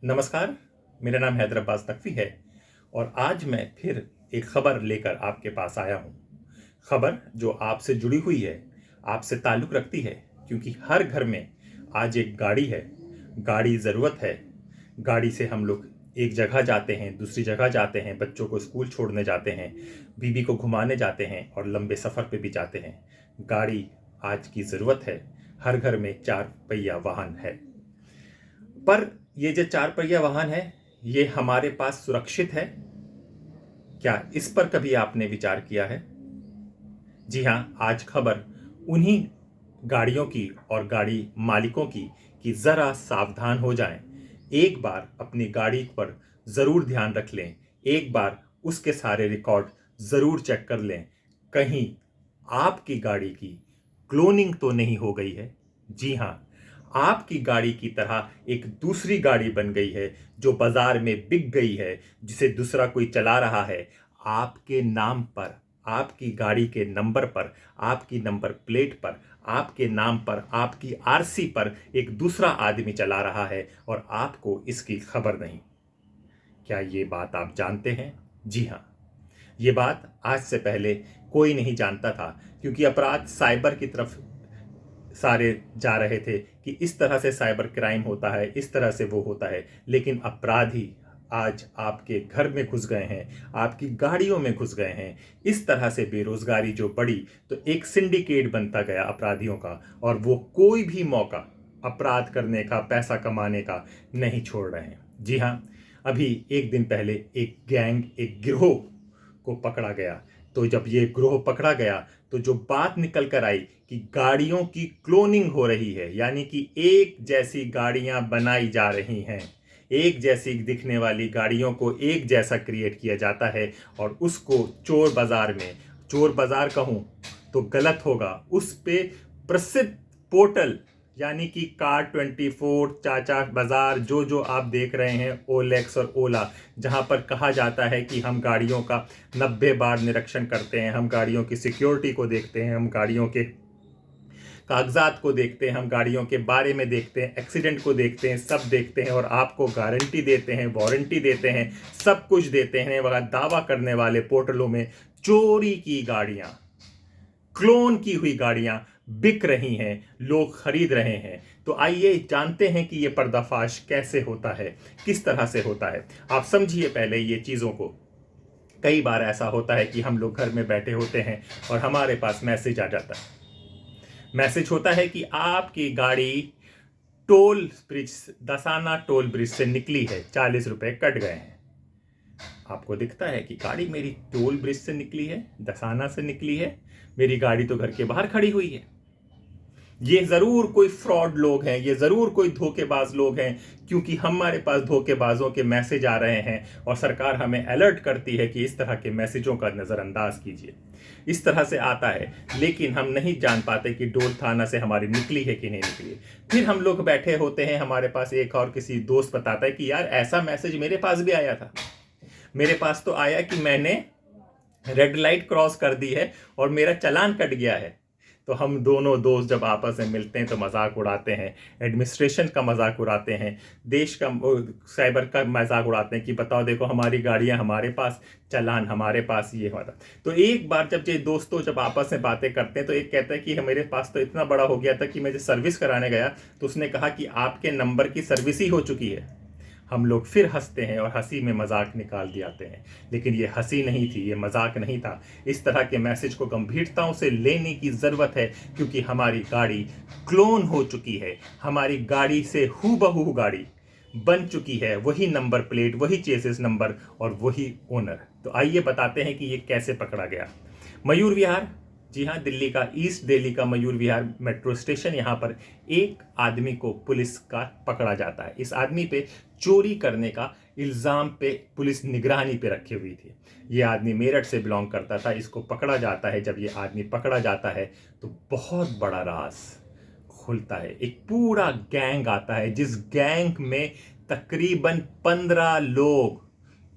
नमस्कार। मेरा नाम हैदर अब्बास नकवी है और आज मैं फिर एक खबर लेकर आपके पास आया हूँ। खबर जो आपसे जुड़ी हुई है, आपसे ताल्लुक़ रखती है, क्योंकि हर घर में आज एक गाड़ी है। गाड़ी ज़रूरत है। गाड़ी से हम लोग एक जगह जाते हैं, दूसरी जगह जाते हैं, बच्चों को स्कूल छोड़ने जाते हैं, बीवी को घुमाने जाते हैं और लंबे सफ़र पे भी जाते हैं। गाड़ी आज की ज़रूरत है। हर घर में 4 पहिया वाहन है। पर ये जो 4 पहिया वाहन है, ये हमारे पास सुरक्षित है क्या? इस पर कभी आपने विचार किया है? जी हाँ, आज खबर उन्हीं गाड़ियों की और गाड़ी मालिकों की कि ज़रा सावधान हो जाएं। एक बार अपनी गाड़ी पर ज़रूर ध्यान रख लें। एक बार उसके सारे रिकॉर्ड ज़रूर चेक कर लें। कहीं आपकी गाड़ी की क्लोनिंग तो नहीं हो गई है? जी हाँ, आपकी गाड़ी की तरह एक दूसरी गाड़ी बन गई है जो बाजार में बिक गई है, जिसे दूसरा कोई चला रहा है। आपके नाम पर, आपकी गाड़ी के नंबर पर, आपकी नंबर प्लेट पर, आपके नाम पर, आपकी आरसी पर एक दूसरा आदमी चला रहा है और आपको इसकी खबर नहीं। क्या ये बात आप जानते हैं? जी हाँ, ये बात आज से पहले कोई नहीं जानता था, क्योंकि अपराध साइबर की तरफ सारे जा रहे थे कि इस तरह से साइबर क्राइम होता है, इस तरह से वो होता है। लेकिन अपराधी आज आपके घर में घुस गए हैं, आपकी गाड़ियों में घुस गए हैं। इस तरह से बेरोजगारी जो बढ़ी, तो एक सिंडिकेट बनता गया अपराधियों का, और वो कोई भी मौका अपराध करने का, पैसा कमाने का नहीं छोड़ रहे हैं। जी हाँ, अभी एक दिन पहले एक गैंग, एक गिरोह को पकड़ा गया। तो जब ये गिरोह पकड़ा गया, तो जो बात निकल कर आई कि गाड़ियों की क्लोनिंग हो रही है, यानी कि एक जैसी गाड़ियां बनाई जा रही हैं। एक जैसी दिखने वाली गाड़ियों को एक जैसा क्रिएट किया जाता है और उसको चोर बाजार में, चोर बाजार कहूं तो गलत होगा, उस पे प्रसिद्ध पोर्टल यानी कि कार 24, चाचा बाजार, जो जो आप देख रहे हैं, ओलेक्स और ओला, जहां पर कहा जाता है कि हम गाड़ियों का 90 बार निरीक्षण करते हैं, हम गाड़ियों की सिक्योरिटी को देखते हैं, हम गाड़ियों के कागजात को देखते हैं, हम गाड़ियों के बारे में देखते हैं, एक्सीडेंट को देखते हैं, सब देखते हैं और आपको गारंटी देते हैं, वारंटी देते हैं, सब कुछ देते हैं। वह दावा करने वाले पोर्टलों में चोरी की गाड़ियां, क्लोन की हुई गाड़ियां बिक रही हैं, लोग खरीद रहे हैं। तो आइए जानते हैं कि यह पर्दाफाश कैसे होता है, किस तरह से होता है। आप समझिए पहले ये चीज़ों को। कई बार ऐसा होता है कि हम लोग घर में बैठे होते हैं और हमारे पास मैसेज आ जाता है। मैसेज होता है कि आपकी गाड़ी टोल ब्रिज, दसाना टोल ब्रिज से निकली है, 40 रुपए कट गए हैं। आपको दिखता है कि गाड़ी मेरी टोल ब्रिज से निकली है, दसाना से निकली है, मेरी गाड़ी तो घर के बाहर खड़ी हुई है। ये जरूर कोई फ्रॉड लोग हैं, ये जरूर कोई धोखेबाज लोग हैं, क्योंकि हमारे पास धोखेबाजों के मैसेज आ रहे हैं और सरकार हमें अलर्ट करती है कि इस तरह के मैसेजों का नज़रअंदाज कीजिए। इस तरह से आता है, लेकिन हम नहीं जान पाते कि डोल थाना से हमारी निकली है कि नहीं निकली। फिर हम लोग बैठे होते हैं, हमारे पास एक और किसी दोस्त बताता है कि यार ऐसा मैसेज मेरे पास भी आया था। मेरे पास तो आया कि मैंने रेड लाइट क्रॉस कर दी है और मेरा चालान कट गया है। तो हम दोनों दोस्त जब आपस में मिलते हैं तो मजाक उड़ाते हैं, एडमिनिस्ट्रेशन का मजाक उड़ाते हैं, देश का, साइबर का मजाक उड़ाते हैं कि बताओ देखो हमारी गाड़ियां हमारे पास, चालान हमारे पास, ये हमारा। तो एक बार जब ये दोस्तों जब आपस में बातें करते हैं तो एक कहता है कि मेरे पास तो इतना बड़ा हो गया था कि मैं जब सर्विस कराने गया तो उसने कहा कि आपके नंबर की सर्विस ही हो चुकी है। हम लोग फिर हंसते हैं और हंसी में मजाक निकाल दियाते हैं, लेकिन ये हंसी नहीं थी, ये मजाक नहीं था। इस तरह के मैसेज को गंभीरताओं से लेने की ज़रूरत है, क्योंकि हमारी गाड़ी क्लोन हो चुकी है। हमारी गाड़ी से हूबहू गाड़ी बन चुकी है, वही नंबर प्लेट, वही चेसिस नंबर और वही ओनर। तो आइए बताते हैं कि ये कैसे पकड़ा गया। मयूर विहार, जी हाँ, दिल्ली का, ईस्ट दिल्ली का मयूर विहार मेट्रो स्टेशन, यहाँ पर एक आदमी को पुलिस का पकड़ा जाता है। इस आदमी पे चोरी करने का इल्ज़ाम पे पुलिस निगरानी पे रखी हुई थी। ये आदमी मेरठ से बिलोंग करता था। इसको पकड़ा जाता है। जब ये आदमी पकड़ा जाता है तो बहुत बड़ा राज खुलता है। एक पूरा गैंग आता है, जिस गैंग में तकरीबन 15 लोग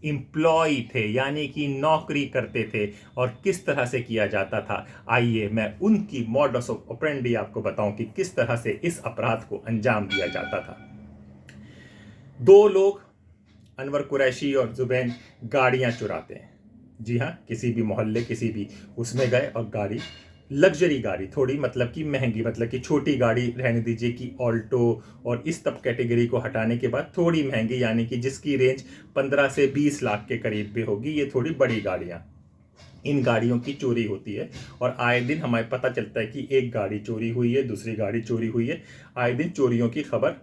एम्प्लॉय थे, यानी कि नौकरी करते थे। और किस तरह से किया जाता था, आइए मैं उनकी मॉडस ऑपरेंडी आपको बताऊं कि किस तरह से इस अपराध को अंजाम दिया जाता था। दो लोग, अनवर कुरैशी और जुबैन, गाड़ियां चुराते हैं। जी हाँ, किसी भी मोहल्ले, किसी भी उसमें गए और गाड़ी, लग्जरी गाड़ी, थोड़ी मतलब कि महंगी, मतलब कि छोटी गाड़ी रहने दीजिए कि ऑल्टो और इस सब कैटेगरी को हटाने के बाद थोड़ी महंगी, यानी कि जिसकी रेंज 15 से 20 लाख के करीब भी होगी, ये थोड़ी बड़ी गाड़ियां, इन गाड़ियों की चोरी होती है। और आए दिन हमें पता चलता है कि एक गाड़ी चोरी हुई है, दूसरी गाड़ी चोरी हुई है, आए दिन चोरियों की खबर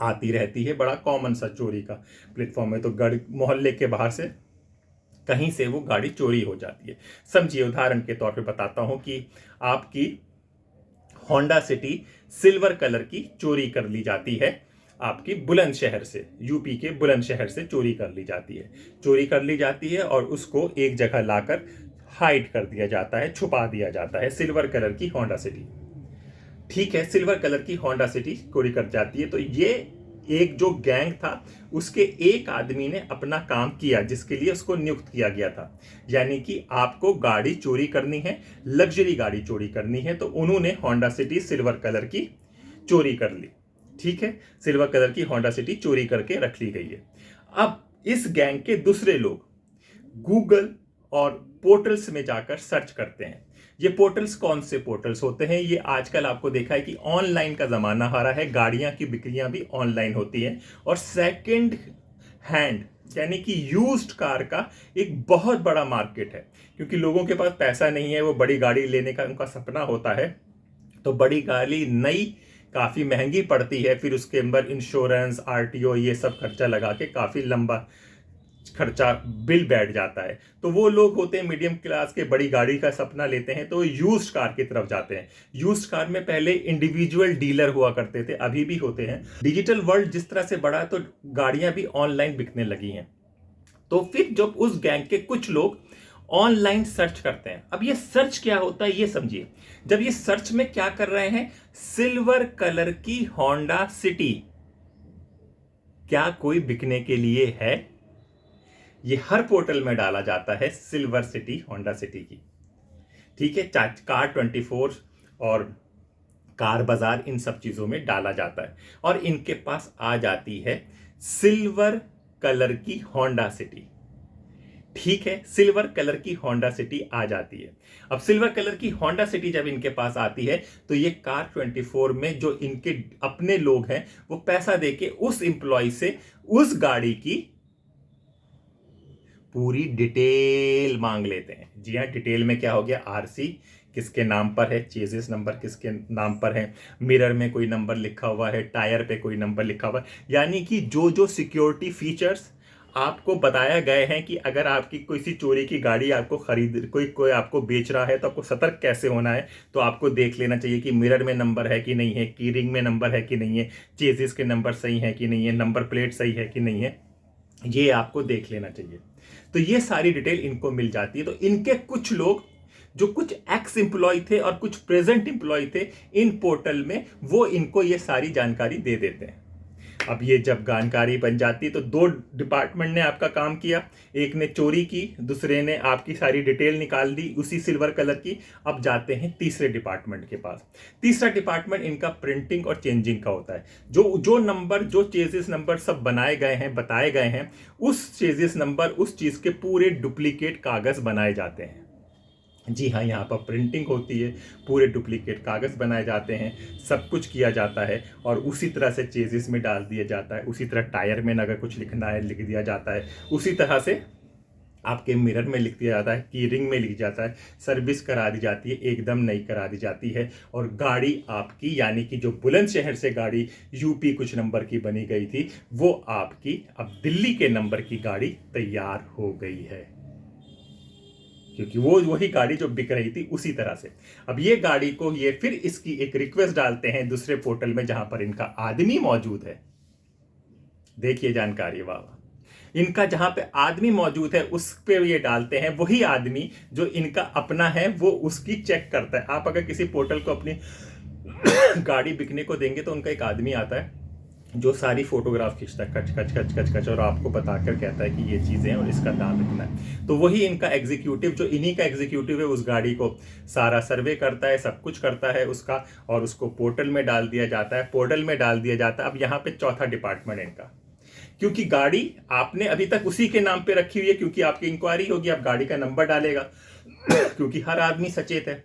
आती रहती है। बड़ा कॉमन सा चोरी का प्लेटफॉर्म है। तो मोहल्ले के बाहर से कहीं से वो गाड़ी चोरी हो जाती है। समझिए, उदाहरण के तौर पे बताता हूं कि आपकी होंडा सिटी सिल्वर कलर की चोरी कर ली जाती है, आपकी बुलंदशहर से, यूपी के बुलंदशहर से चोरी कर ली जाती है। चोरी कर ली जाती है और उसको एक जगह लाकर हाइड कर दिया जाता है, छुपा दिया जाता है, सिल्वर कलर की होंडा सिटी। ठीक है, सिल्वर कलर की होंडा सिटी चोरी कर जाती है। तो ये एक जो गैंग था, उसके एक आदमी ने अपना काम किया जिसके लिए उसको नियुक्त किया गया था। यानी कि आपको गाड़ी चोरी करनी है, लग्जरी गाड़ी चोरी करनी है, तो उन्होंने होंडा सिटी सिल्वर कलर की चोरी कर ली। ठीक है, सिल्वर कलर की होंडा सिटी चोरी करके रख ली गई है। अब इस गैंग के दूसरे लोग गूगल और पोर्टल्स में जाकर सर्च करते हैं। ये पोर्टल्स कौन से पोर्टल्स होते हैं? ये आजकल आपको देखा है कि ऑनलाइन का जमाना आ रहा है, गाड़ियां की बिक्रियां भी ऑनलाइन होती हैं, और सेकंड हैंड यानी कि यूज्ड कार का एक बहुत बड़ा मार्केट है। क्योंकि लोगों के पास पैसा नहीं है, वो बड़ी गाड़ी लेने का उनका सपना होता है, तो बड़ी गाड़ी नई काफी महंगी पड़ती है, फिर उसके अंदर इंश्योरेंस, आरटीओ, ये सब खर्चा लगा के काफी लंबा खर्चा बिल बैठ जाता है। तो वो लोग होते हैं मीडियम क्लास के, बड़ी गाड़ी का सपना लेते हैं, तो यूज्ड कार की तरफ जाते हैं। यूज्ड कार में पहले इंडिविजुअल डीलर हुआ करते थे, अभी भी होते हैं। डिजिटल वर्ल्ड जिस तरह से बढ़ा, तो गाड़ियां भी ऑनलाइन बिकने लगी हैं। तो फिर जब उस गैंग के कुछ लोग ऑनलाइन सर्च करते हैं, अब ये सर्च क्या होता है ये समझिए। जब ये सर्च में क्या कर रहे हैं, सिल्वर कलर की होंडा सिटी क्या कोई बिकने के लिए है, ये हर पोर्टल में डाला जाता है, सिल्वर सिटी होंडा सिटी की। ठीक है, कार24 और कार बाजार, इन सब चीजों में डाला जाता है, और इनके पास आ जाती है सिल्वर कलर की होंडा सिटी। ठीक है, सिल्वर कलर की होंडा सिटी आ जाती है। अब सिल्वर कलर की होंडा सिटी जब इनके पास आती है, तो ये कार24 में जो इनके अपने लोग हैं, वो पैसा देके उस इंप्लॉय से उस गाड़ी की पूरी डिटेल मांग लेते हैं। जी हाँ, डिटेल में क्या हो गया, आरसी किसके नाम पर है, चेजिस नंबर किसके नाम पर है, मिरर में कोई नंबर लिखा हुआ है, टायर पे कोई नंबर लिखा हुआ है। यानी कि जो जो सिक्योरिटी फीचर्स आपको बताया गए हैं कि अगर आपकी कोई सी चोरी की गाड़ी आपको खरीद, कोई आपको बेच रहा है, तो आपको सतर्क कैसे होना है, तो आपको देख लेना चाहिए कि मिरर में नंबर है कि नहीं है, की रिंग में नंबर है कि नहीं है, चेजिस के नंबर सही है कि नहीं है, नंबर प्लेट सही है कि नहीं है, ये आपको देख लेना चाहिए। तो ये सारी डिटेल इनको मिल जाती है। तो इनके कुछ लोग जो कुछ एक्स एम्प्लॉय थे और कुछ प्रेजेंट एम्प्लॉय थे इन पोर्टल में, वो इनको ये सारी जानकारी दे देते हैं। अब ये जब जानकारी बन जाती है, तो दो डिपार्टमेंट ने आपका काम किया, एक ने चोरी की, दूसरे ने आपकी सारी डिटेल निकाल दी उसी सिल्वर कलर की। अब जाते हैं तीसरे डिपार्टमेंट के पास। तीसरा डिपार्टमेंट इनका प्रिंटिंग और चेंजिंग का होता है। जो नंबर, जो चेजिस नंबर सब बनाए गए हैं, बताए गए हैं, उस चेजिस नंबर, उस चीज के पूरे डुप्लीकेट कागज बनाए जाते हैं। जी हाँ, यहाँ पर प्रिंटिंग होती है, पूरे डुप्लीकेट कागज बनाए जाते हैं, सब कुछ किया जाता है, और उसी तरह से चेजिस में डाल दिया जाता है, उसी तरह टायर में अगर कुछ लिखना है लिख दिया जाता है, उसी तरह से आपके मिरर में लिख दिया जाता है, की रिंग में लिख जाता है, सर्विस करा दी जाती है, एकदम नई करा दी जाती है। और गाड़ी आपकी, यानी कि जो बुलंदशहर से गाड़ी यूपी कुछ नंबर की बनी गई थी, वो आपकी अब दिल्ली के नंबर की गाड़ी तैयार हो गई है, क्योंकि वो वही गाड़ी जो बिक रही थी उसी तरह से। अब ये गाड़ी को ये फिर इसकी एक रिक्वेस्ट डालते हैं दूसरे पोर्टल में, जहां पर इनका आदमी मौजूद है। देखिए जानकारी, वाह, इनका जहां पे आदमी मौजूद है उस पे ये डालते हैं। वही आदमी जो इनका अपना है, वो उसकी चेक करता है। आप अगर किसी पोर्टल को अपनी गाड़ी बिकने को देंगे, तो उनका एक आदमी आता है जो सारी फोटोग्राफ खींचता है, कच कच कच कच कच, और आपको बताकर कहता है कि ये चीजें हैं और इसका दाम इतना है। तो वही इनका एग्जीक्यूटिव, जो इन्हीं का एग्जीक्यूटिव है, उस गाड़ी को सारा सर्वे करता है, सब कुछ करता है उसका, और उसको पोर्टल में डाल दिया जाता है। पोर्टल में डाल दिया जाता है। अब यहाँ पे चौथा डिपार्टमेंट इनका, क्योंकि गाड़ी आपने अभी तक उसी के नाम पे रखी हुई है, क्योंकि आपकी इंक्वायरी होगी, आप गाड़ी का नंबर डालेगा क्योंकि हर आदमी सचेत है।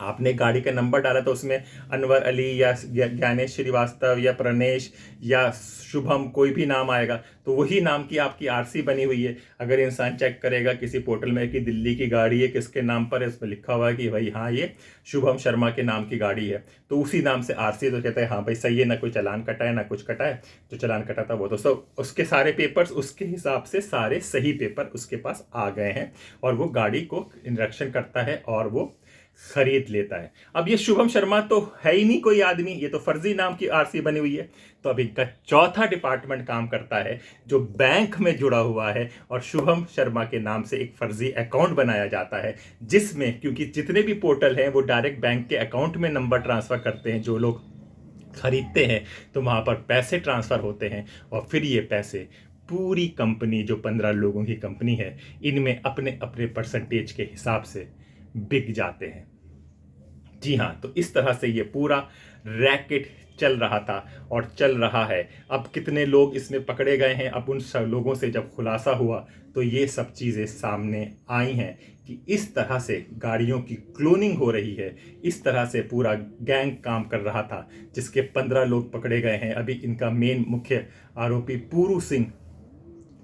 आपने गाड़ी का नंबर डाला तो उसमें अनवर अली या ज्ञानेश श्रीवास्तव या प्रणेश या शुभम कोई भी नाम आएगा, तो वही नाम की आपकी आरसी बनी हुई है। अगर इंसान चेक करेगा किसी पोर्टल में कि दिल्ली की गाड़ी है, किसके नाम पर है, उसमें लिखा हुआ है कि भाई हाँ ये शुभम शर्मा के नाम की गाड़ी है, तो उसी नाम से आरसी, तो कहते हैं हाँ भाई सही है, ना कोई चालान कटा है ना कुछ कटा है। जो चालान कटा था वो तो सब उसके सारे पेपर्स उसके हिसाब से सारे सही पेपर उसके पास आ गए हैं, और वो गाड़ी को इंस्ट्रक्शन करता है और वो खरीद लेता है। अब ये शुभम शर्मा तो है ही नहीं कोई आदमी, ये तो फर्जी नाम की आरसी बनी हुई है। तो अब इनका चौथा डिपार्टमेंट काम करता है जो बैंक में जुड़ा हुआ है, और शुभम शर्मा के नाम से एक फर्जी अकाउंट बनाया जाता है, जिसमें क्योंकि जितने भी पोर्टल हैं वो डायरेक्ट बैंक के अकाउंट में नंबर ट्रांसफर करते हैं, जो लोग खरीदते हैं तो वहां पर पैसे ट्रांसफर होते हैं, और फिर ये पैसे पूरी कंपनी, जो 15 लोगों की कंपनी है, इनमें अपने अपने परसेंटेज के हिसाब से बिक जाते हैं। जी हाँ, तो इस तरह से ये पूरा रैकेट चल रहा था और चल रहा है। अब कितने लोग इसमें पकड़े गए हैं, अब उन सब लोगों से जब खुलासा हुआ तो ये सब चीज़ें सामने आई हैं कि इस तरह से गाड़ियों की क्लोनिंग हो रही है, इस तरह से पूरा गैंग काम कर रहा था, जिसके 15 लोग पकड़े गए हैं। अभी इनका मेन मुख्य आरोपी पूरू सिंह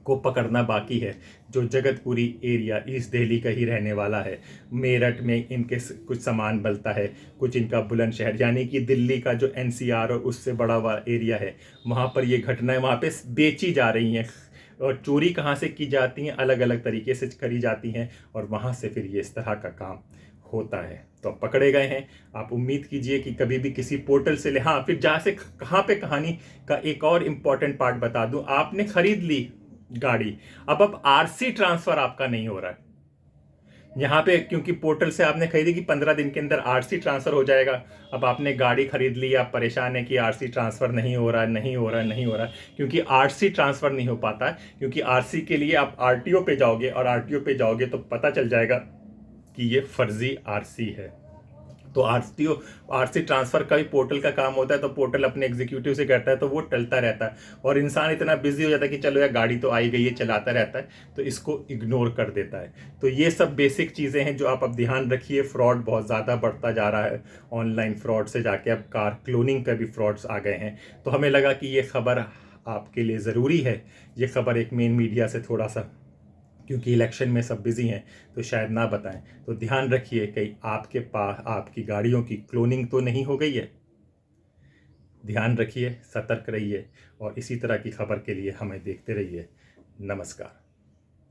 को पकड़ना बाकी है, जो जगतपुरी एरिया ईस्ट दिल्ली का ही रहने वाला है। मेरठ में इनके कुछ सामान बलता है, कुछ इनका बुलंदशहर यानी कि दिल्ली का जो एनसीआर और उससे बड़ा हुआ एरिया है, वहाँ पर ये घटनाएं वहाँ पे बेची जा रही हैं, और चोरी कहाँ से की जाती हैं, अलग अलग तरीके से करी जाती हैं, और वहाँ से फिर ये इस तरह का काम होता है। तो अब पकड़े गए हैं, आप उम्मीद कीजिए कि कभी भी किसी पोर्टल से ले। हाँ, फिर जहाँ से कहाँ पे कहानी का एक और इम्पॉर्टेंट पार्ट बता दूं, आपने खरीद ली गाड़ी, अब आरसी ट्रांसफर आपका नहीं हो रहा है यहाँ पे, क्योंकि पोर्टल से आपने खरीदी कि 15 दिन के अंदर आरसी ट्रांसफर हो जाएगा। अब आपने गाड़ी खरीद ली, आप परेशान है कि आरसी ट्रांसफर नहीं हो रहा है, नहीं हो रहा है, नहीं हो रहा है, क्योंकि आरसी ट्रांसफर नहीं हो पाता है, क्योंकि आरसी के लिए आप आरटीओ पे जाओगे, और आरटीओ पे जाओगे तो पता चल जाएगा कि ये फर्जी आरसी है। तो आरसी ट्रांसफर का भी पोर्टल का काम होता है, तो पोर्टल अपने एग्जीक्यूटिव से करता है, तो वो टलता रहता है, और इंसान इतना बिजी हो जाता है कि चलो यार गाड़ी तो आई गई है, चलाता रहता है, तो इसको इग्नोर कर देता है। तो ये सब बेसिक चीज़ें हैं जो आप अब ध्यान रखिए। फ्रॉड बहुत ज़्यादा बढ़ता जा रहा है, ऑनलाइन फ्रॉड से जाके अब कार क्लोनिंग पे भी फ्रॉड्स आ गए हैं। तो हमें लगा कि ये खबर आपके लिए ज़रूरी है, ये खबर एक मेन मीडिया से थोड़ा सा, क्योंकि इलेक्शन में सब बिजी हैं तो शायद ना बताएं। तो ध्यान रखिए कहीं आपके पास आपकी गाड़ियों की क्लोनिंग तो नहीं हो गई है। ध्यान रखिए, सतर्क रहिए, और इसी तरह की खबर के लिए हमें देखते रहिए। नमस्कार।